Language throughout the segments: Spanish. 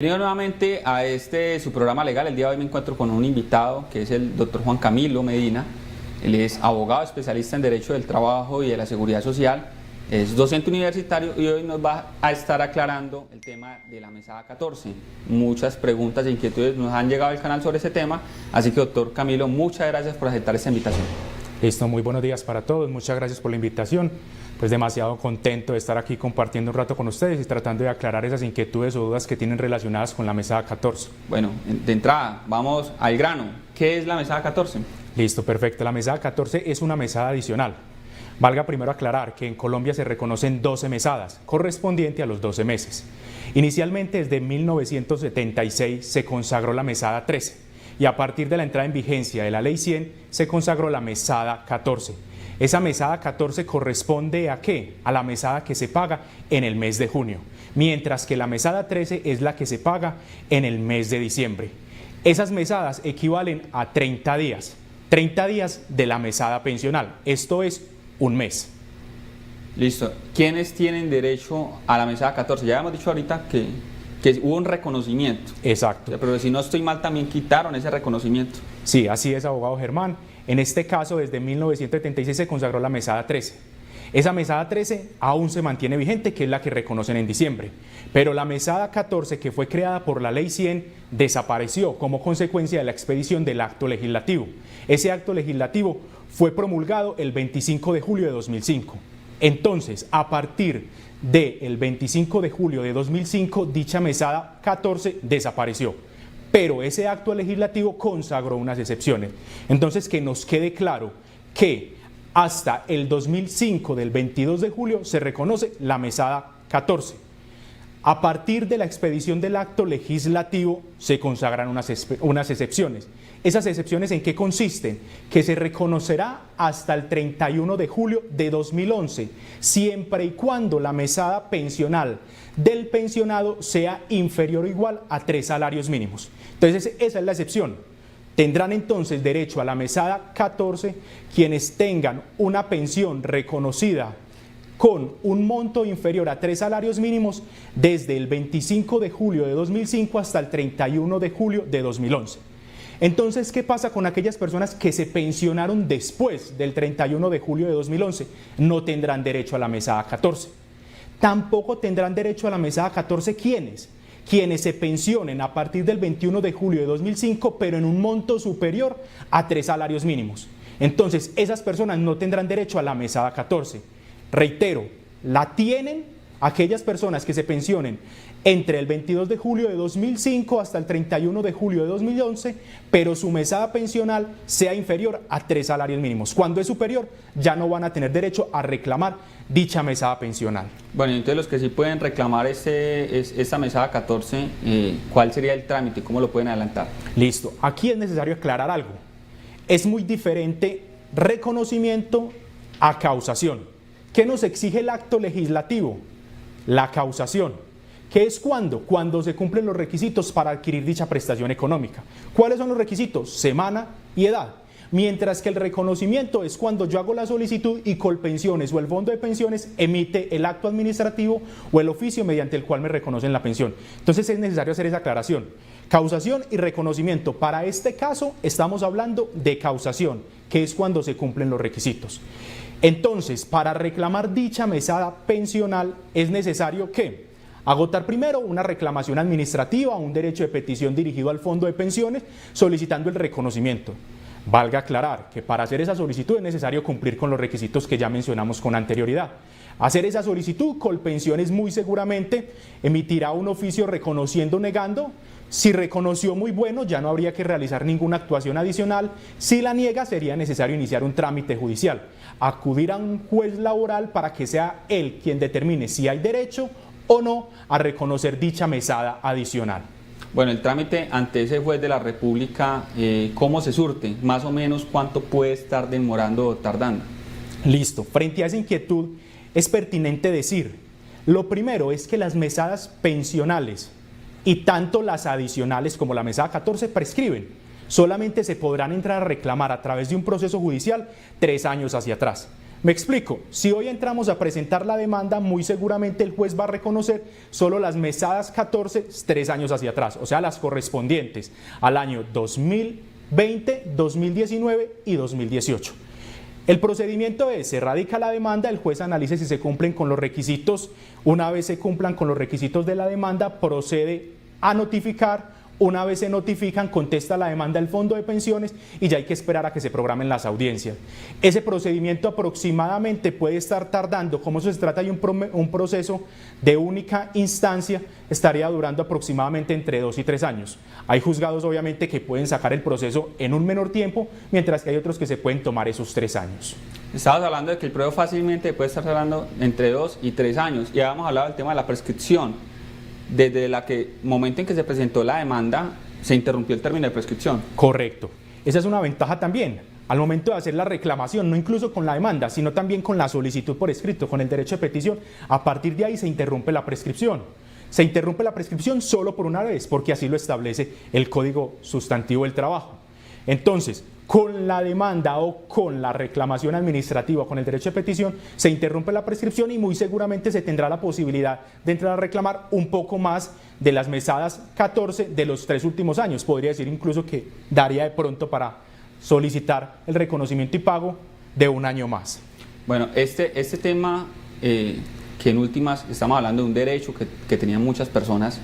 Bienvenido nuevamente a su programa legal. El día de hoy me encuentro con un invitado que es el doctor Juan Camilo Medina. Él es abogado especialista en Derecho del Trabajo y de la Seguridad Social, es docente universitario y hoy nos va a estar aclarando el tema de la mesada 14. Muchas preguntas e inquietudes nos han llegado al canal sobre ese tema, así que doctor Camilo, muchas gracias por aceptar esta invitación. Listo, muy buenos días para todos, muchas gracias por la invitación. Pues demasiado contento de estar aquí compartiendo un rato con ustedes y tratando de aclarar esas inquietudes o dudas que tienen relacionadas con la mesada 14. Bueno, de entrada, vamos al grano. ¿Qué es la mesada 14? Listo, perfecto. La mesada 14 es una mesada adicional. Valga primero aclarar que en Colombia se reconocen 12 mesadas, correspondiente a los 12 meses. Inicialmente, desde 1976, se consagró la mesada 13 y a partir de la entrada en vigencia de la Ley 100, se consagró la mesada 14. Esa mesada 14 corresponde ¿a qué? A la mesada que se paga en el mes de junio, mientras que la mesada 13 es la que se paga en el mes de diciembre. Esas mesadas equivalen a 30 días de la mesada pensional, esto es un mes. Listo. ¿Quiénes tienen derecho a la mesada 14? Ya hemos dicho ahorita que hubo un reconocimiento. Exacto. Pero si no estoy mal, también quitaron ese reconocimiento. Sí, así es, abogado Germán. En este caso, desde 1976 se consagró la mesada 13. Esa mesada 13 aún se mantiene vigente, que es la que reconocen en diciembre. Pero la mesada 14, que fue creada por la Ley 100, desapareció como consecuencia de la expedición del acto legislativo. Ese acto legislativo fue promulgado el 25 de julio de 2005. Entonces, a partir del 25 de julio de 2005, dicha mesada 14 desapareció. Pero ese acto legislativo consagró unas excepciones. Entonces, que nos quede claro que hasta el 2005, del 22 de julio, se reconoce la mesada 14. A partir de la expedición del acto legislativo se consagran unas excepciones. ¿Esas excepciones en qué consisten? Que se reconocerá hasta el 31 de julio de 2011, siempre y cuando la mesada pensional del pensionado sea inferior o igual a 3 salarios mínimos. Entonces, esa es la excepción. Tendrán entonces derecho a la mesada 14 quienes tengan una pensión reconocida con un monto inferior a 3 salarios mínimos desde el 25 de julio de 2005 hasta el 31 de julio de 2011. Entonces, ¿qué pasa con aquellas personas que se pensionaron después del 31 de julio de 2011? No tendrán derecho a la mesada 14. Tampoco tendrán derecho a la mesada 14 ¿quiénes? Quienes se pensionen a partir del 21 de julio de 2005, pero en un monto superior a 3 salarios mínimos. Entonces, esas personas no tendrán derecho a la mesada 14. Reitero, la tienen aquellas personas que se pensionen entre el 22 de julio de 2005 hasta el 31 de julio de 2011, pero su mesada pensional sea inferior a 3 salarios mínimos. Cuando es superior, ya no van a tener derecho a reclamar dicha mesada pensional. Bueno, entonces los que sí pueden reclamar esta mesada 14, ¿cuál sería el trámite? ¿Cómo lo pueden adelantar? Listo. Aquí es necesario aclarar algo. Es muy diferente reconocimiento a causación. ¿Qué nos exige el acto legislativo? La causación. ¿Qué es cuándo? Cuando se cumplen los requisitos para adquirir dicha prestación económica. ¿Cuáles son los requisitos? Semana y edad. Mientras que el reconocimiento es cuando yo hago la solicitud y Colpensiones o el Fondo de Pensiones emite el acto administrativo o el oficio mediante el cual me reconocen la pensión. Entonces es necesario hacer esa aclaración. Causación y reconocimiento. Para este caso estamos hablando de causación, que es cuando se cumplen los requisitos. Entonces, para reclamar dicha mesada pensional es necesario que agotar primero una reclamación administrativa o un derecho de petición dirigido al Fondo de Pensiones solicitando el reconocimiento. Valga aclarar que para hacer esa solicitud es necesario cumplir con los requisitos que ya mencionamos con anterioridad. Hacer esa solicitud, Colpensiones muy seguramente emitirá un oficio reconociendo o negando. Si reconoció, muy bueno, ya no habría que realizar ninguna actuación adicional. Si la niega, sería necesario iniciar un trámite judicial, acudir a un juez laboral para que sea él quien determine si hay derecho o no a reconocer dicha mesada adicional. Bueno, el trámite ante ese juez de la República, ¿cómo se surte? Más o menos, ¿cuánto puede estar demorando o tardando? Listo. Frente a esa inquietud, es pertinente decir, lo primero es que las mesadas pensionales y tanto las adicionales como la mesada 14 prescriben. Solamente se podrán entrar a reclamar a través de un proceso judicial 3 años hacia atrás. Me explico, si hoy entramos a presentar la demanda, muy seguramente el juez va a reconocer solo las mesadas 14, 3 años hacia atrás, o sea, las correspondientes al año 2020, 2019 y 2018. El procedimiento es, se radica la demanda, el juez analiza si se cumplen con los requisitos, una vez se cumplan con los requisitos de la demanda, procede a notificar. Una vez se notifican, contesta la demanda del fondo de pensiones y ya hay que esperar a que se programen las audiencias. Ese procedimiento aproximadamente puede estar tardando, como se trata de un proceso de única instancia, estaría durando aproximadamente entre 2 y 3 años. Hay juzgados obviamente que pueden sacar el proceso en un menor tiempo, mientras que hay otros que se pueden tomar esos 3 años. Estabas hablando de que el proceso fácilmente puede estar hablando entre 2 y 3 años. Ya habíamos hablado del tema de la prescripción. Desde el momento en que se presentó la demanda, se interrumpió el término de prescripción. Correcto. Esa es una ventaja también. Al momento de hacer la reclamación, no incluso con la demanda, sino también con la solicitud por escrito, con el derecho de petición, a partir de ahí se interrumpe la prescripción. Se interrumpe la prescripción solo por una vez, porque así lo establece el Código Sustantivo del Trabajo. Entonces, con la demanda o con la reclamación administrativa o con el derecho de petición, se interrumpe la prescripción y muy seguramente se tendrá la posibilidad de entrar a reclamar un poco más de las mesadas 14 de los 3 últimos años. Podría decir incluso que daría de pronto para solicitar el reconocimiento y pago de 1 año más. Bueno, este tema que en últimas estamos hablando de un derecho que tenían muchas personas.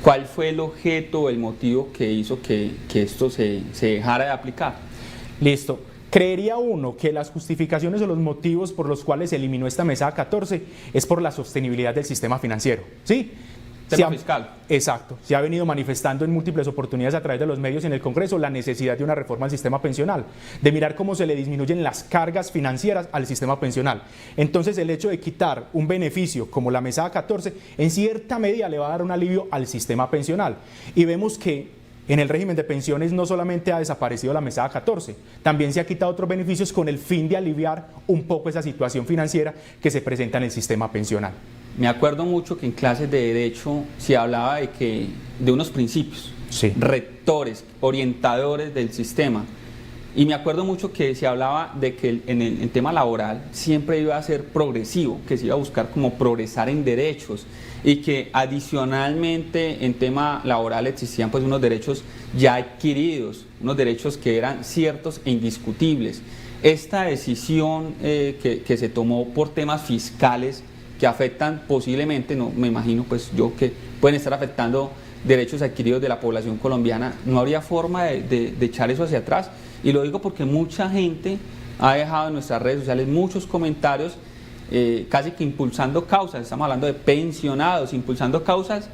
¿Cuál fue el objeto, el motivo que hizo que esto se dejara de aplicar? Listo. Creería uno que las justificaciones o los motivos por los cuales se eliminó esta mesada 14 es por la sostenibilidad del sistema financiero, ¿sí? Tema fiscal. Exacto. Se ha venido manifestando en múltiples oportunidades a través de los medios y en el Congreso la necesidad de una reforma al sistema pensional, de mirar cómo se le disminuyen las cargas financieras al sistema pensional. Entonces, el hecho de quitar un beneficio como la mesada 14, en cierta medida le va a dar un alivio al sistema pensional. Y vemos que en el régimen de pensiones no solamente ha desaparecido la mesada 14, también se ha quitado otros beneficios con el fin de aliviar un poco esa situación financiera que se presenta en el sistema pensional. Me acuerdo mucho que en clases de Derecho se hablaba de unos principios, sí, rectores, orientadores del sistema. Y me acuerdo mucho que se hablaba de que en el tema laboral siempre iba a ser progresivo, que se iba a buscar como progresar en derechos y que adicionalmente en tema laboral existían pues unos derechos ya adquiridos, unos derechos que eran ciertos e indiscutibles. Esta decisión que se tomó por temas fiscales que afectan posiblemente, no me imagino pues yo que pueden estar afectando derechos adquiridos de la población colombiana, ¿no habría forma de echar eso hacia atrás? Y lo digo porque mucha gente ha dejado en nuestras redes sociales muchos comentarios casi que impulsando causas, estamos hablando de pensionados, impulsando causas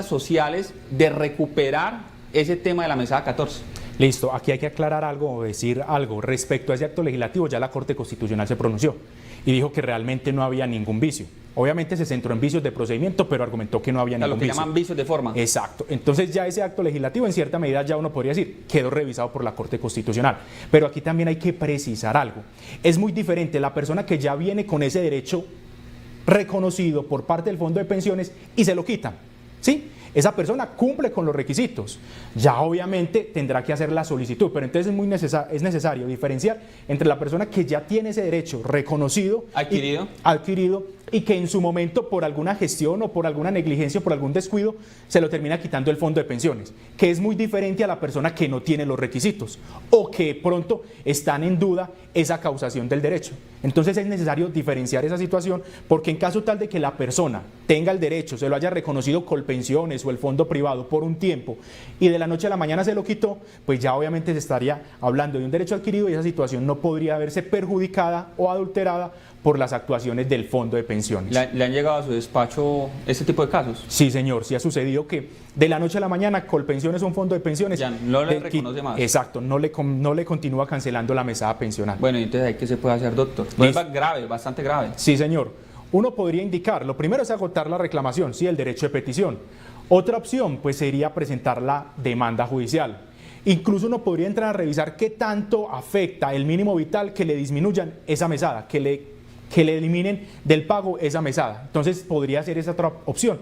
sociales de recuperar ese tema de la mesada 14. Listo, aquí hay que aclarar algo o decir algo. Respecto a ese acto legislativo, ya la Corte Constitucional se pronunció y dijo que realmente no había ningún vicio. Obviamente se centró en vicios de procedimiento, pero argumentó que no había ningún vicio. Lo que llaman vicios de forma. Exacto. Entonces ya ese acto legislativo, en cierta medida, ya uno podría decir, quedó revisado por la Corte Constitucional. Pero aquí también hay que precisar algo. Es muy diferente la persona que ya viene con ese derecho reconocido por parte del Fondo de Pensiones y se lo quitan, ¿sí? Esa persona cumple con los requisitos, ya obviamente tendrá que hacer la solicitud, pero entonces es necesario diferenciar entre la persona que ya tiene ese derecho reconocido, adquirido y que en su momento por alguna gestión o por alguna negligencia o por algún descuido se lo termina quitando el fondo de pensiones, que es muy diferente a la persona que no tiene los requisitos o que pronto están en duda esa causación del derecho. Entonces es necesario diferenciar esa situación porque en caso tal de que la persona tenga el derecho, se lo haya reconocido Colpensiones o el fondo privado por un tiempo y de la noche a la mañana se lo quitó, pues ya obviamente se estaría hablando de un derecho adquirido y esa situación no podría verse perjudicada o adulterada por las actuaciones del fondo de pensiones. ¿Le han llegado a su despacho este tipo de casos? Sí, señor, sí ha sucedido que de la noche a la mañana Colpensiones o un fondo de pensiones ya no le reconoce más. Exacto, no le continúa cancelando la mesada pensional. Bueno, entonces ¿ahí qué se puede hacer, doctor? Pues es grave, bastante grave. Sí, señor. Uno podría indicar, lo primero es agotar la reclamación, sí, el derecho de petición. Otra opción, pues sería presentar la demanda judicial. Incluso uno podría entrar a revisar qué tanto afecta el mínimo vital que le disminuyan esa mesada, que le eliminen del pago esa mesada. Entonces podría ser esa otra opción.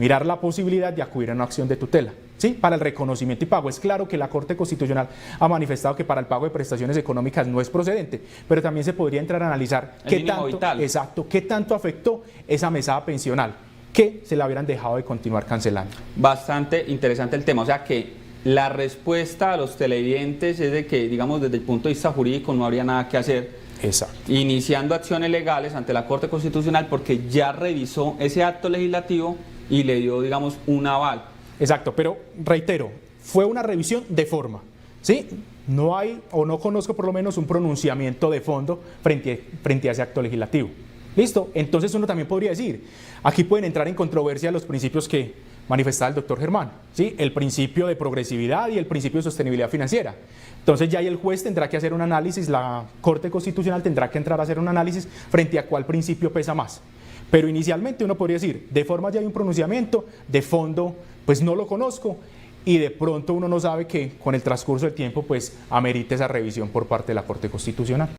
mirar la posibilidad de acudir a una acción de tutela, ¿sí? Para el reconocimiento y pago. Es claro que la Corte Constitucional ha manifestado que para el pago de prestaciones económicas no es procedente, pero también se podría entrar a analizar qué tanto afectó esa mesada pensional, que se la hubieran dejado de continuar cancelando. Bastante interesante el tema, o sea que la respuesta a los televidentes es de que, digamos, desde el punto de vista jurídico no habría nada que hacer. Exacto. Iniciando acciones legales ante la Corte Constitucional porque ya revisó ese acto legislativo y le dio, digamos, un aval. Exacto, pero reitero, fue una revisión de forma, ¿sí? No hay, o no conozco por lo menos, un pronunciamiento de fondo frente a ese acto legislativo. ¿Listo? Entonces uno también podría decir, aquí pueden entrar en controversia los principios que manifestaba el doctor Germán, ¿sí? El principio de progresividad y el principio de sostenibilidad financiera. Entonces ya ahí el juez tendrá que hacer un análisis, la Corte Constitucional tendrá que entrar a hacer un análisis frente a cuál principio pesa más. Pero inicialmente uno podría decir, de forma ya hay un pronunciamiento, de fondo pues no lo conozco, y de pronto uno no sabe que con el transcurso del tiempo pues amerite esa revisión por parte de la Corte Constitucional.